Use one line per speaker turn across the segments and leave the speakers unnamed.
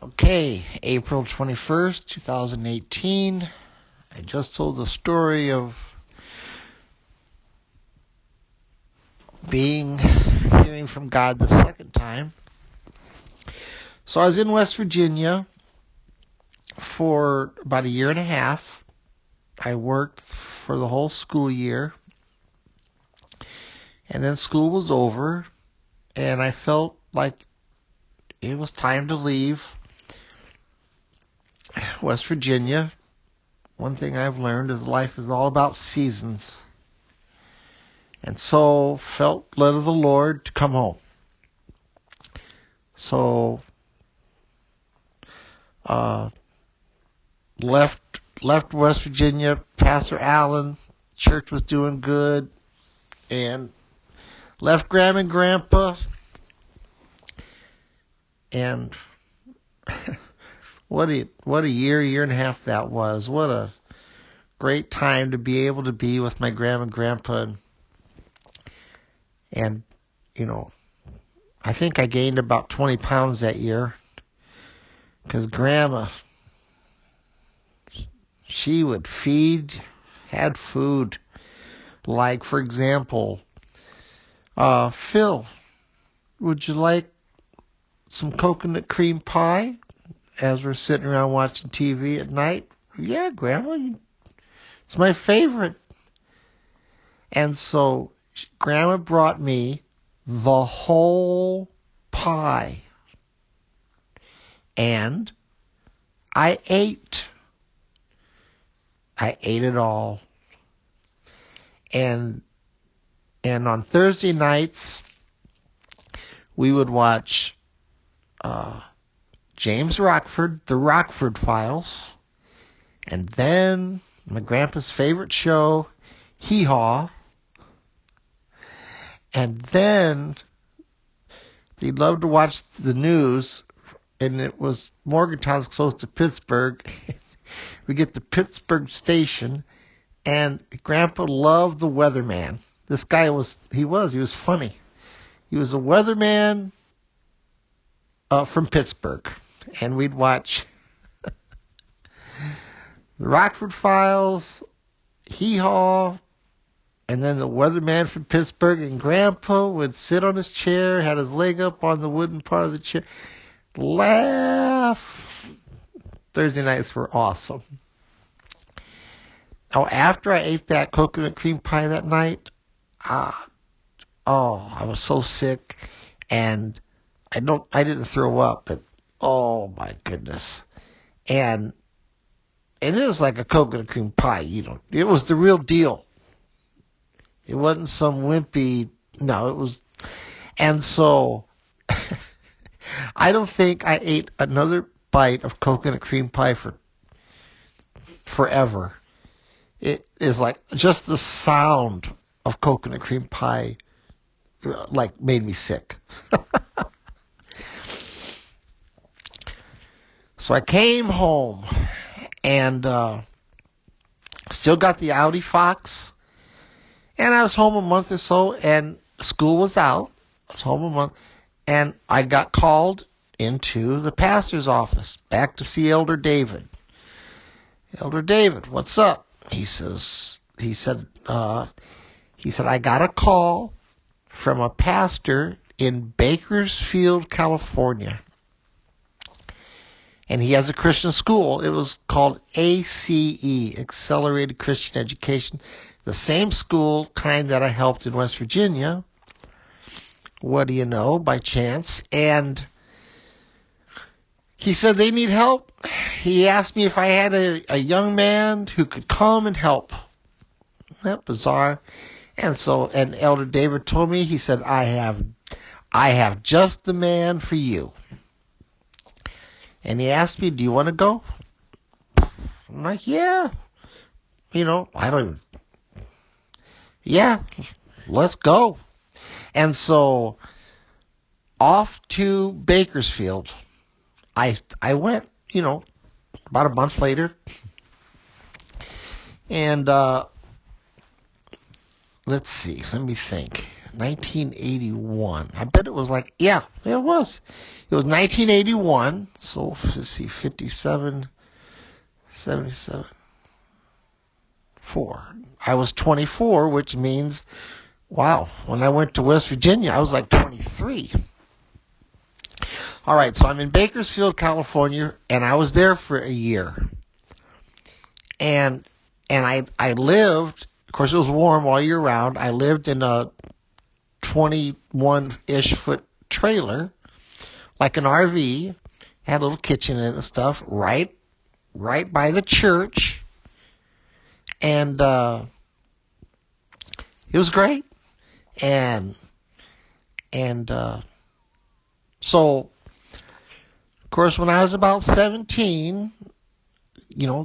Okay, April 21st, 2018. I just told the story of hearing from God the second time. So I was in West Virginia for about a year and a half. I worked for the whole school year. And then school was over, and I felt like it was time to leave West Virginia. One thing I've learned is life is all about seasons. And so felt led of the Lord to come home. So left West Virginia. Pastor Allen, church was doing good, and left Grandma and Grandpa. And what a year and a half that was. What a great time to be able to be with my Grandma and Grandpa. And I think I gained about 20 pounds that year, because Grandma, she would had food. Like, for example, Phil, would you like some coconut cream pie? As we're sitting around watching TV at night. Yeah, Grandma, it's my favorite. And so Grandma brought me the whole pie. And I ate it all. And on Thursday nights, we would watch James Rockford, The Rockford Files, and then my grandpa's favorite show, Hee Haw, and then they loved to watch the news, and it was Morgantown's close to Pittsburgh. We get the Pittsburgh station, and Grandpa loved the weatherman. This guy was funny. He was a weatherman from Pittsburgh. And we'd watch the Rockford Files, Hee Haw, and then the weatherman from Pittsburgh. And Grandpa would sit on his chair, had his leg up on the wooden part of the chair, laugh. Thursday nights were awesome. Now, after I ate that coconut cream pie that night, I was so sick, and I didn't throw up, but oh my goodness. And it was like a coconut cream pie, it was the real deal. It wasn't some wimpy, no, it was. And so I don't think I ate another bite of coconut cream pie for forever. It is like just the sound of coconut cream pie made me sick. So I came home and still got the Audi Fox, and I was home a month or so, and school was out. I was home a month, and I got called into the pastor's office back to see Elder David. Elder David, what's up? He said, I got a call from a pastor in Bakersfield, California. And he has a Christian school. It was called ACE, Accelerated Christian Education. The same school kind that I helped in West Virginia. What do you know, by chance? And he said they need help. He asked me if I had a young man who could come and help. That bizarre. And Elder David told me, he said, I have just the man for you. And he asked me, do you want to go? I'm like, yeah. Yeah, let's go. And so off to Bakersfield, I went, about a month later. And let's see, let me think. 1981. I bet it was like, yeah, it was. It was 1981. So, let's see, 57, 77, 4. I was 24, which means, wow, when I went to West Virginia, I was like 23. All right, so I'm in Bakersfield, California, and I was there for a year. And I lived, of course it was warm all year round. I lived in a 21-ish foot trailer, like an RV, had a little kitchen in it and stuff, right by the church. And it was great. And so, of course, when I was about 17,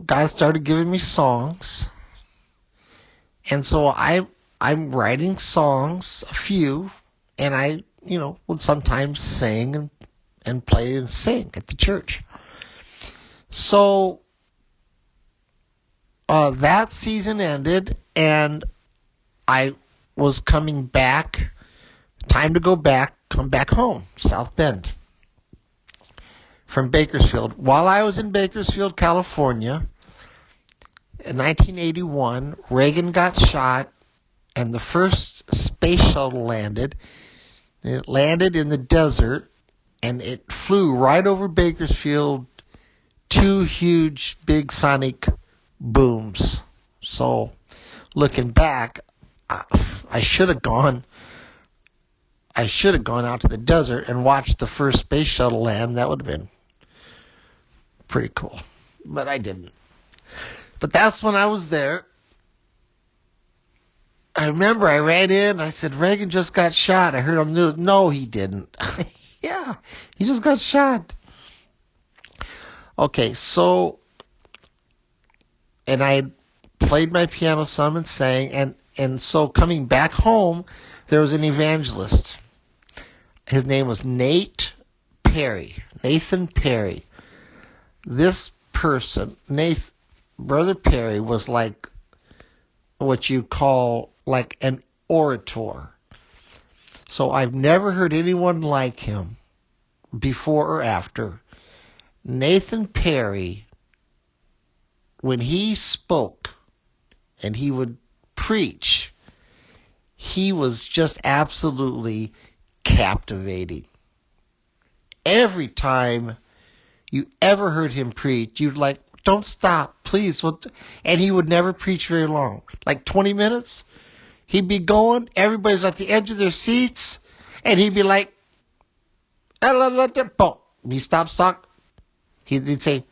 God started giving me songs. And so I'm writing songs, a few, and I, would sometimes sing and play and sing at the church. So that season ended, and I was coming back, time to come back home, South Bend, from Bakersfield. While I was in Bakersfield, California, in 1981, Reagan got shot, and the first space shuttle landed. It landed in the desert, and it flew right over Bakersfield, 2 huge, big sonic booms. So, looking back, I should have gone out to the desert and watched the first space shuttle land. That would have been pretty cool. But I didn't. But that's when I was there. I remember I ran in. I said, Reagan just got shot. I heard on the news. No, he didn't. Yeah, he just got shot. Okay, so, and I played my piano some and sang. And so coming back home, there was an evangelist. His name was Nathan Perry. This person, Brother Perry, was like what you call like an orator. So I've never heard anyone like him before or after. Nathan Perry, when he spoke and he would preach, he was just absolutely captivating. Every time you ever heard him preach, you'd like, don't stop, please. And he would never preach very long, like 20 minutes. He'd be going, everybody's at the edge of their seats, and he'd be like, boom. He stops talking. He'd say,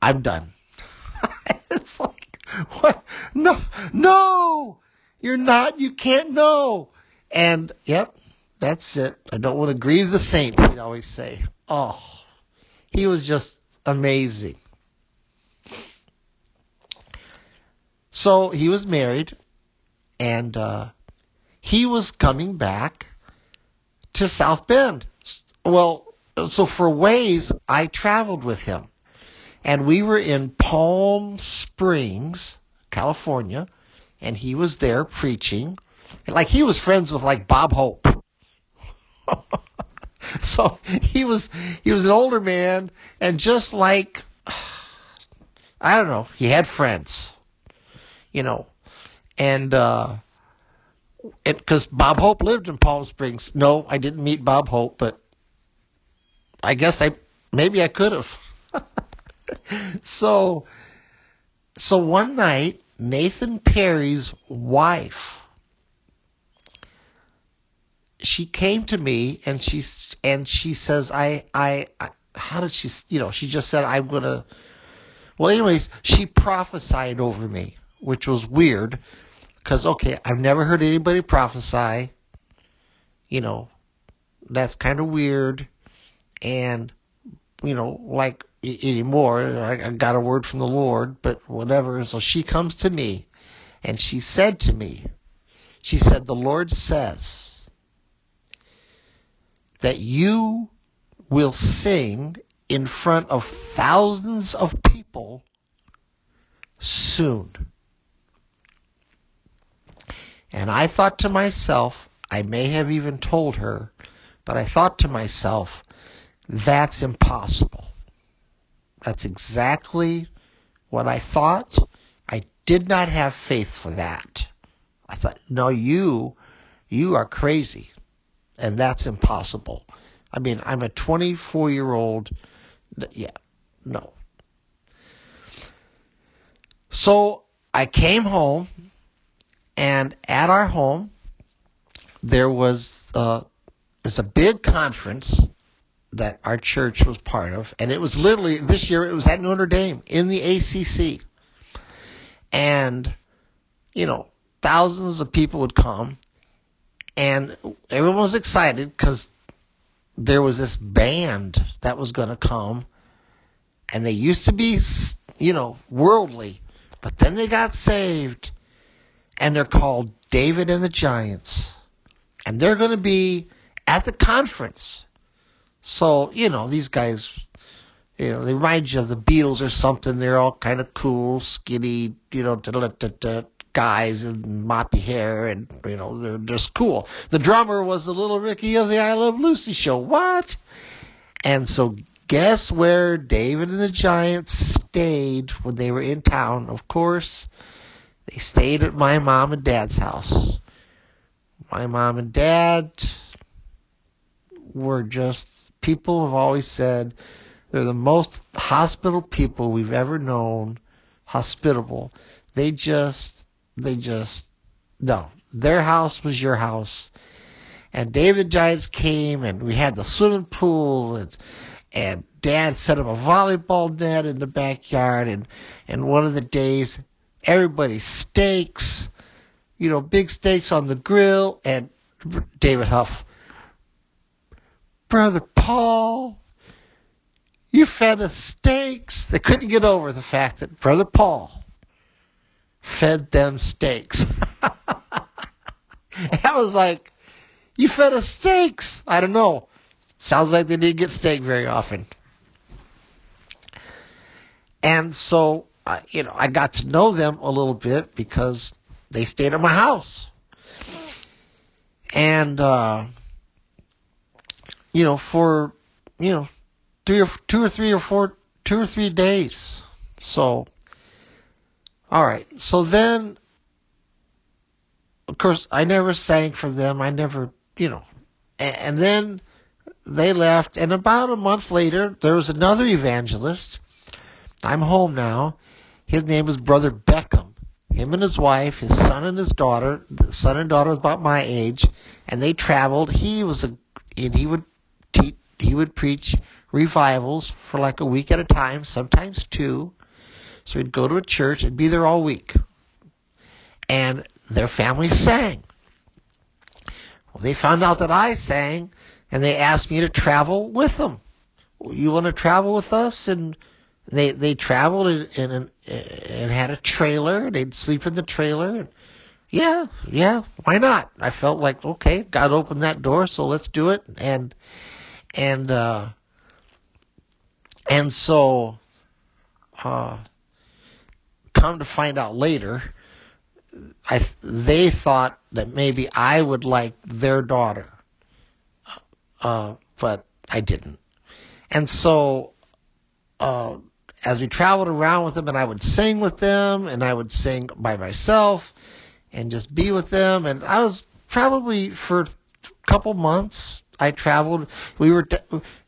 I'm done. It's like, what? No, you're not, you can't, no. And, yep, that's it. I don't want to grieve the saints, he'd always say. Oh, he was just amazing. So he was married, and he was coming back to South Bend. Well, so for a ways, I traveled with him. And we were in Palm Springs, California, and he was there preaching. Like, he was friends with, like, Bob Hope. So he was an older man, and just like, I don't know, he had friends, and because Bob Hope lived in Palm Springs. No, I didn't meet Bob Hope, but I guess maybe I could have. So one night, Nathan Perry's wife, she came to me and she says, how did she, she just said, well, anyways, she prophesied over me, which was weird because, okay, I've never heard anybody prophesy, that's kind of weird. And, like anymore, I got a word from the Lord, but whatever. So she comes to me and she said to me, the Lord says that you will sing in front of thousands of people soon. And I thought to myself, I may have even told her, but I thought to myself, that's impossible. That's exactly what I thought. I did not have faith for that. I thought, no, you are crazy, and that's impossible. I mean, I'm a 24-year-old. Yeah, no. So I came home, and at our home, there was there's a big conference that our church was part of, and it was literally, this year it was at Notre Dame in the ACC. And, thousands of people would come, and everyone was excited because there was this band that was going to come, and they used to be, worldly, but then they got saved, and they're called David and the Giants, and they're going to be at the conference. So, these guys, they remind you of the Beatles or something. They're all kind of cool, skinny, guys and moppy hair, and, they're just cool. The drummer was the little Ricky of the I Love Lucy show. What? And so guess where David and the Giants stayed when they were in town? Of course, they stayed at my mom and dad's house. My mom and dad were just, people have always said, they're the most hospitable people we've ever known. Hospitable. They just, no. Their house was your house. And David Giants came, and we had the swimming pool, and Dad set up a volleyball net in the backyard, and one of the days, everybody steaks, big steaks on the grill, and David Huff, Brother Paul, you fed us steaks. They couldn't get over the fact that Brother Paul fed them steaks. I was like, you fed us steaks. I don't know. Sounds like they didn't get steak very often. And so, I got to know them a little bit because they stayed at my house. And, for, 2 or 3 days. So, all right. So then, of course, I never sang for them. I never, and then they left. And about a month later, there was another evangelist. I'm home now. His name is Brother Beckham. Him and his wife, his son and his daughter. The son and daughter was about my age, and they traveled. He would preach revivals for like a week at a time, sometimes 2. So he'd go to a church and be there all week. And their family sang. Well, they found out that I sang, and they asked me to travel with them. You want to travel with us? And they traveled and had a trailer. They'd sleep in the trailer. Yeah, why not? I felt like, okay, God opened that door, so let's do it. And so, come to find out later, they thought that maybe I would like their daughter, but I didn't. And so, as we traveled around with them, and I would sing with them, and I would sing by myself, and just be with them, and I was probably for a couple months, I traveled. We were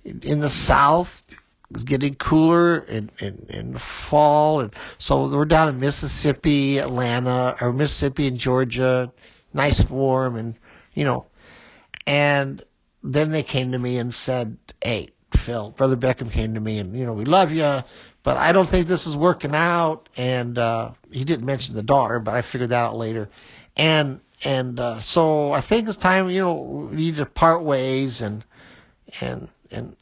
in the South. It was getting cooler in the fall, and so we're down in Mississippi, Atlanta, or Mississippi and Georgia, nice warm, and and then they came to me and said, "Hey, Phil," Brother Beckham came to me, and we love you, but I don't think this is working out. And he didn't mention the daughter, but I figured that out later. And so I think it's time, we need to part ways, and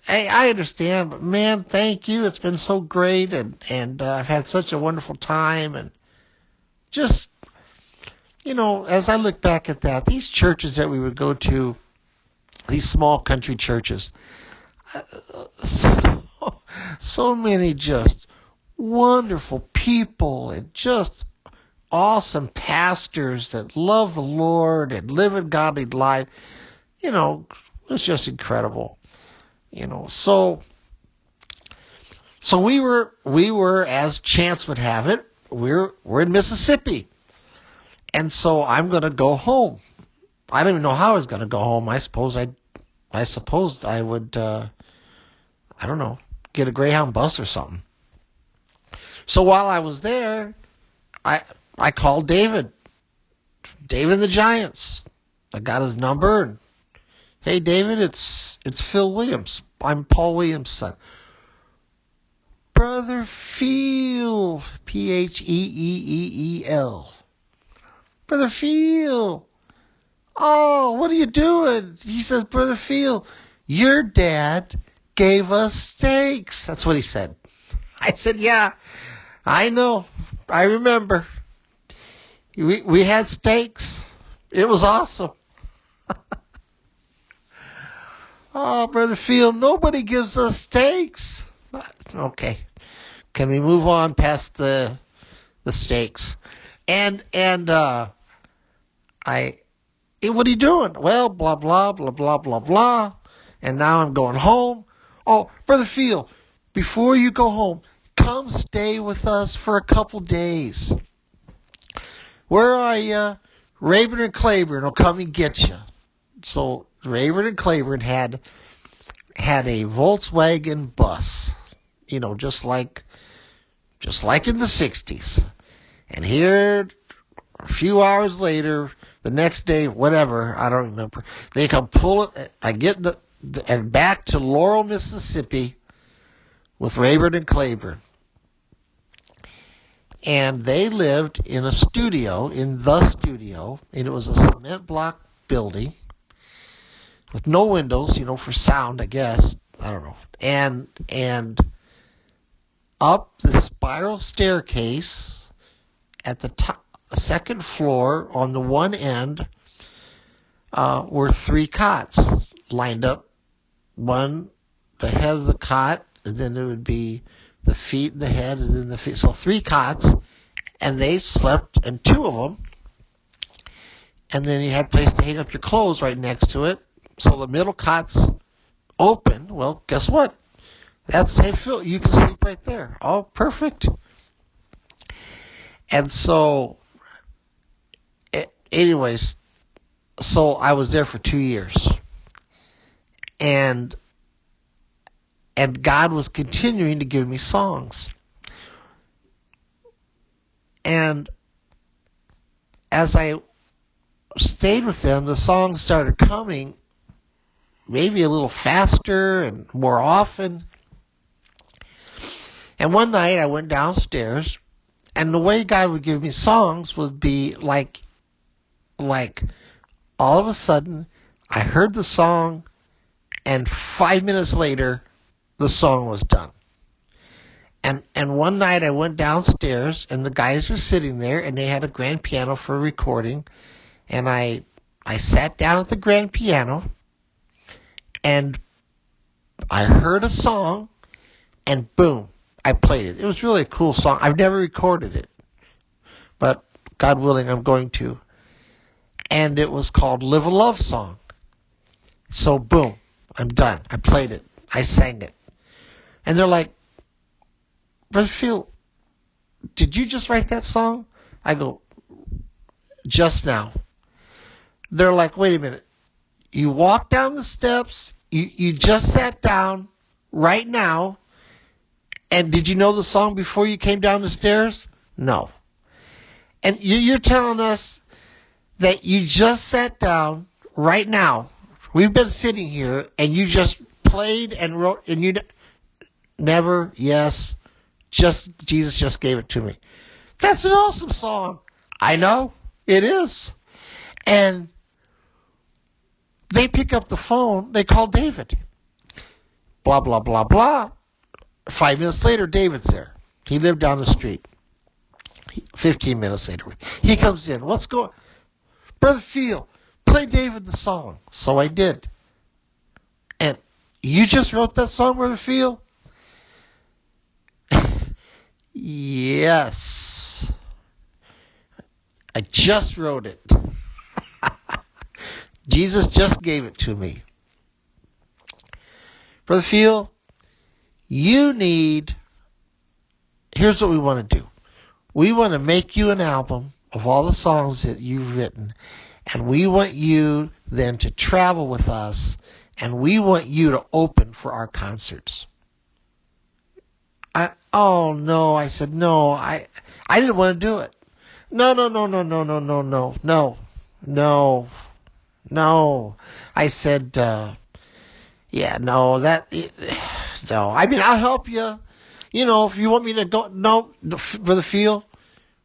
hey, I understand, but man, thank you. It's been so great, and I've had such a wonderful time, and just, as I look back at that, these churches that we would go to, these small country churches, so many just wonderful people, and just awesome pastors that love the Lord and live a godly life. You know, it's just incredible. You know, so we were, as chance would have it, we're in Mississippi. And so I'm going to go home. I don't even know how I was going to go home. I suppose I would, I don't know, get a Greyhound bus or something. So while I was there, I called David the Giants. I got his number. And, hey, David, it's Phil Williams. I'm Paul Williams' son. Brother Phil, Pheel. Brother Phil. Oh, what are you doing? He says, Brother Phil, your dad gave us steaks. That's what he said. I said, yeah, I know. I remember. We had steaks. It was awesome. Oh, Brother Phil, nobody gives us steaks. Okay. Can we move on past the steaks? And what are you doing? Well, blah, blah, blah, blah, blah, blah. And now I'm going home. Oh, Brother Phil, before you go home, come stay with us for a couple days. Where are you? Rayburn and Claiborne will come and get you. So Rayburn and Claiborne had a Volkswagen bus, you know, just like in the 60s. And here, a few hours later, the next day, whatever, I don't remember, they come pull it. I get and back to Laurel, Mississippi with Rayburn and Claiborne. And they lived in the studio, and it was a cement block building with no windows, you know, for sound, I guess. I don't know. And up the spiral staircase at the top, second floor on the one end, were 3 cots lined up. One, the head of the cot, and then it would be the feet and the head, and then the feet. So 3 cots, and they slept in 2 of them. And then you had a place to hang up your clothes right next to it. So the middle cot's open. Well, guess what? Hey, Phil, you can sleep right there. Oh, perfect. And so, anyways, so I was there for 2 years. And God was continuing to give me songs. And as I stayed with them, the songs started coming maybe a little faster and more often. And one night I went downstairs, and the way God would give me songs would be like all of a sudden I heard the song, and 5 minutes later the song was done. And one night I went downstairs, and the guys were sitting there, and they had a grand piano for recording, and I sat down at the grand piano, and I heard a song, and boom, I played it. It was really a cool song. I've never recorded it, but God willing, I'm going to. And it was called Live a Love Song. So boom, I'm done. I played it. I sang it. And they're like, Brother Phil, did you just write that song? I go, just now. They're like, wait a minute. You walked down the steps. You just sat down right now. And did you know the song before you came down the stairs? No. And you're telling us that you just sat down right now. We've been sitting here, and you just played and wrote, and you never, yes, just Jesus just gave it to me. That's an awesome song. I know, it is. And they pick up the phone. They call David. Blah, blah, blah, blah. 5 minutes later, David's there. He lived down the street. 15 minutes later, he comes in. What's going on? Brother Phil, play David the song. So I did. And you just wrote that song, Brother Phil? Yes. I just wrote it. Jesus just gave it to me. Brother Phil, here's what we want to do. We want to make you an album of all the songs that you've written, and we want you then to travel with us, and we want you to open for our concerts. Oh no, I said no, I didn't want to do it. No. I said, yeah, no, no. I mean, I'll help you. If you want me to go, no, Brother Phil,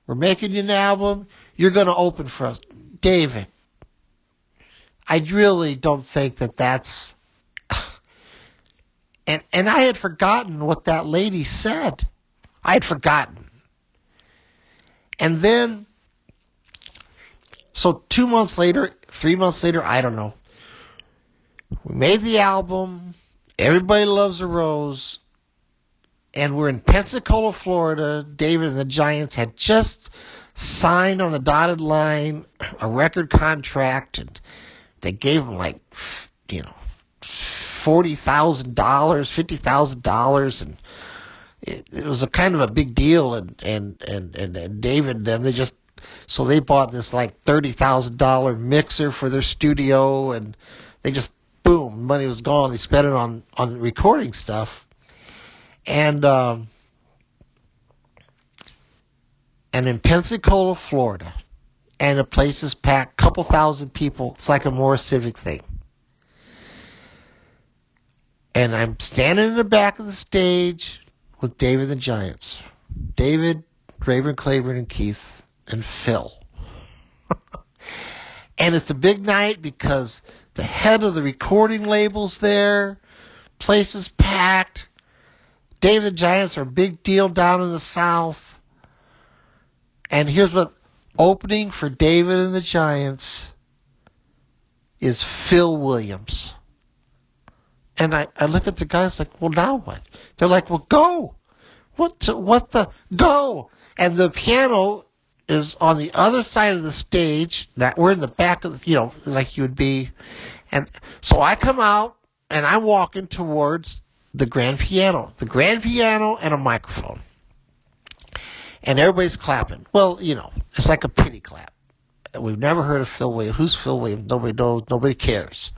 we're making you an album. You're going to open for us. David, I really don't think that's, and I had forgotten what that lady said. I had forgotten. And then, so 2 months later, 3 months later, I don't know. We made the album. Everybody Loves a Rose. And we're in Pensacola, Florida. David and the Giants had just signed on the dotted line a record contract. And they gave them $40,000, $50,000. And it was a kind of a big deal. And David and them, they bought this $30,000 mixer for their studio, and they just, boom, money was gone. They spent it on recording stuff. And in Pensacola, Florida, and the place is packed, couple thousand people. It's like a more civic thing. And I'm standing in the back of the stage with David and the Giants. David, Rayburn, Claiborne, and Keith, and Phil. And it's a big night because the head of the recording label's there. Place is packed. David and the Giants are a big deal down in the South. And here's what opening for David and the Giants is Phil Williams. And I look at the guys like, well, now what? They're like, well, go. Go. And the piano is on the other side of the stage. We're in the back of the, like you would be. And so I come out and I'm walking towards the grand piano and a microphone. And everybody's clapping. Well, it's like a pity clap. We've never heard of Phil Williams. Who's Phil Williams? Nobody knows. Nobody cares.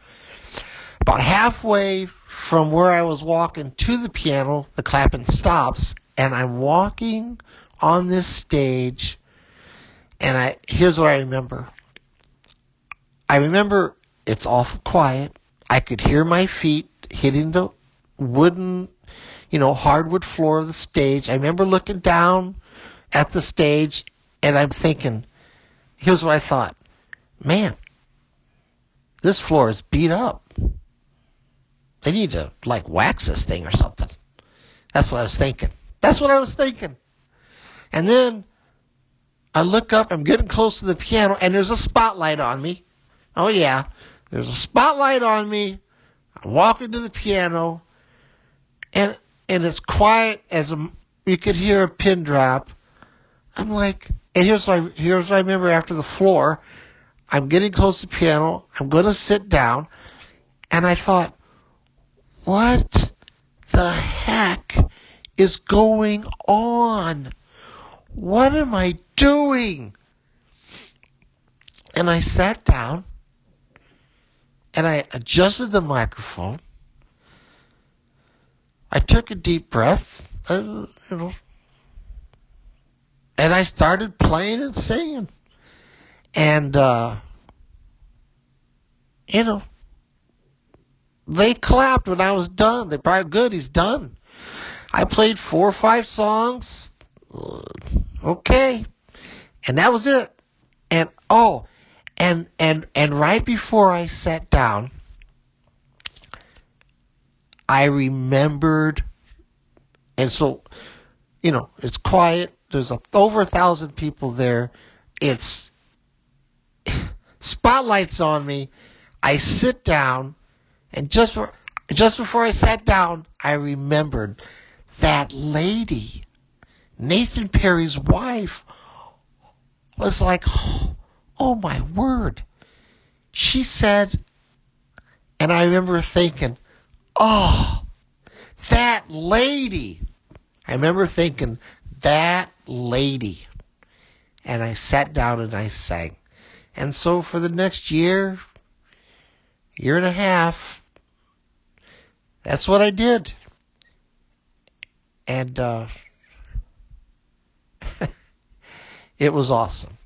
About halfway from where I was walking to the piano, the clapping stops, and I'm walking on this stage, and here's what I remember. I remember it's awful quiet. I could hear my feet hitting the wooden, hardwood floor of the stage. I remember looking down at the stage, and I'm thinking, here's what I thought. Man, this floor is beat up. They need to, wax this thing or something. That's what I was thinking. And then I look up, I'm getting close to the piano, and there's a spotlight on me. Oh, yeah. There's a spotlight on me. I'm walking to the piano, and it's quiet as you could hear a pin drop. I'm like, and here's what I remember after the floor. I'm getting close to the piano. I'm going to sit down. And I thought, what the heck is going on? What am I doing? And I sat down and I adjusted the microphone. I took a deep breath, and I started playing and singing. And, they clapped when I was done. They probably, good, he's done. I played 4 or 5 songs. Okay. And that was it. And, and right before I sat down, I remembered, and so, it's quiet. There's over 1,000 people there. It's spotlights on me. I sit down, and just before I sat down, I remembered that lady, Nathan Perry's wife. was like, oh my word. She said, and I remember thinking, oh, that lady. I remember thinking, that lady. And I sat down and I sang. And so for the next year and a half, that's what I did. And it was awesome.